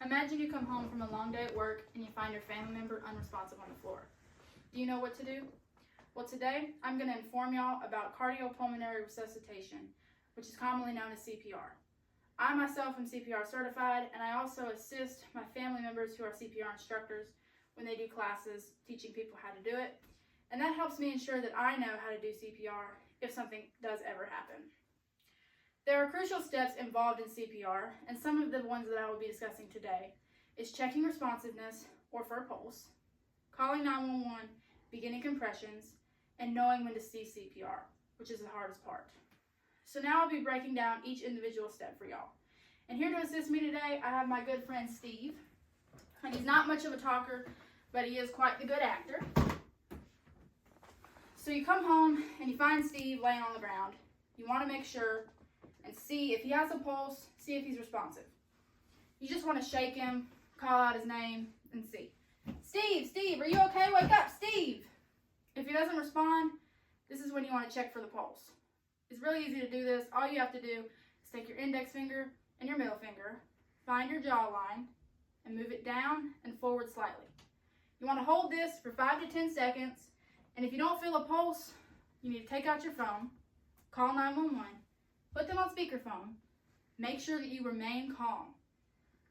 Imagine you come home from a long day at work and you find your family member unresponsive on the floor. Do you know what to do? Well, today I'm going to inform y'all about cardiopulmonary resuscitation, which is commonly known as CPR. I myself am CPR certified, and I also assist my family members who are CPR instructors when they do classes teaching people how to do it, and that helps me ensure that I know how to do CPR if something does ever happen. There are crucial steps involved in CPR, and some of the ones that I will be discussing today is checking responsiveness or for a pulse, calling 911, beginning compressions, and knowing when to cease CPR, which is the hardest part. So now I'll be breaking down each individual step for y'all. And here to assist me today, I have my good friend Steve. And he's not much of a talker, but he is quite the good actor. So you come home and you find Steve laying on the ground. You want to make sure and see if he has a pulse, see if he's responsive. You just want to shake him, call out his name, and see. Steve, are you okay? Wake up, Steve! If he doesn't respond, this is when you want to check for the pulse. It's really easy to do this. All you have to do is take your index finger and your middle finger, find your jawline, and move it down and forward slightly. You want to hold this for 5 to 10 seconds, and if you don't feel a pulse, you need to take out your phone, call 911, put them on speakerphone, make sure that you remain calm.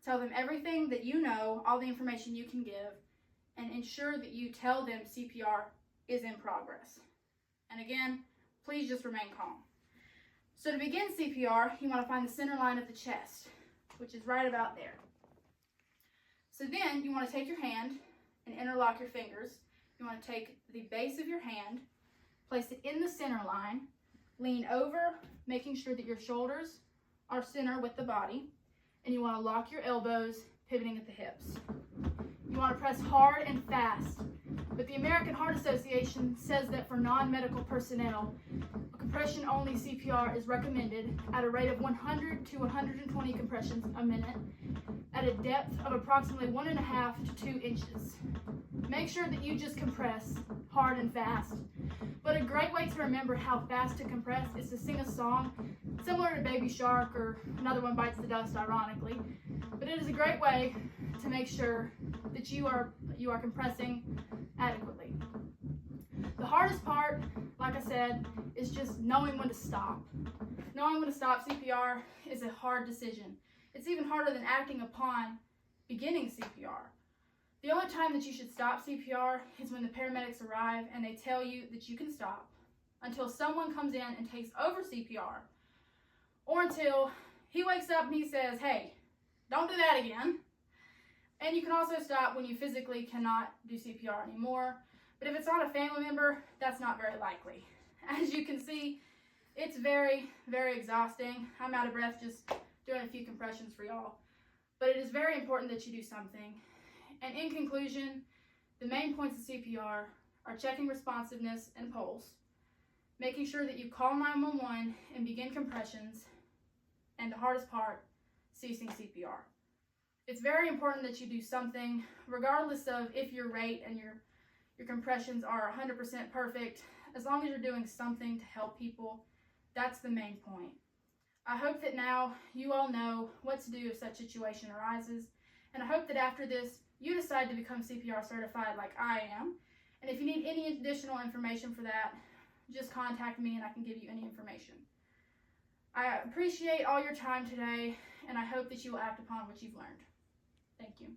Tell them everything that you know, all the information you can give, and ensure that you tell them CPR is in progress. And again, please just remain calm. So to begin CPR, you want to find the center line of the chest, which is right about there. So then you want to take your hand and interlock your fingers. You want to take the base of your hand, place it in the center line, lean over, making sure that your shoulders are center with the body, and you want to lock your elbows, pivoting at the hips. You want to press hard and fast, but the American Heart Association says that for non-medical personnel, compression-only CPR is recommended at a rate of 100 to 120 compressions a minute at a depth of approximately 1.5 to 2 inches. Make sure that you just compress hard and fast. But a great way to remember how fast to compress is to sing a song similar to Baby Shark, or Another One Bites the Dust, ironically. But it is a great way to make sure that you are compressing adequately. The hardest part, like I said, is just knowing when to stop. Knowing when to stop CPR is a hard decision. It's even harder than acting upon beginning CPR. The only time that you should stop CPR is when the paramedics arrive and they tell you that you can stop, until someone comes in and takes over CPR, or until he wakes up and he says, hey, don't do that again. And you can also stop when you physically cannot do CPR anymore. But if it's not a family member, that's not very likely. As you can see, it's very, very exhausting. I'm out of breath just doing a few compressions for y'all. But it is very important that you do something. And in conclusion, the main points of CPR are checking responsiveness and pulse, making sure that you call 911 and begin compressions, and the hardest part, ceasing CPR. It's very important that you do something, regardless of if your rate and your compressions are 100% perfect. As long as you're doing something to help people, that's the main point. I hope that now you all know what to do if such situation arises, and I hope that after this, you decide to become CPR certified like I am. And if you need any additional information for that, just contact me and I can give you any information. I appreciate all your time today, and I hope that you will act upon what you've learned. Thank you.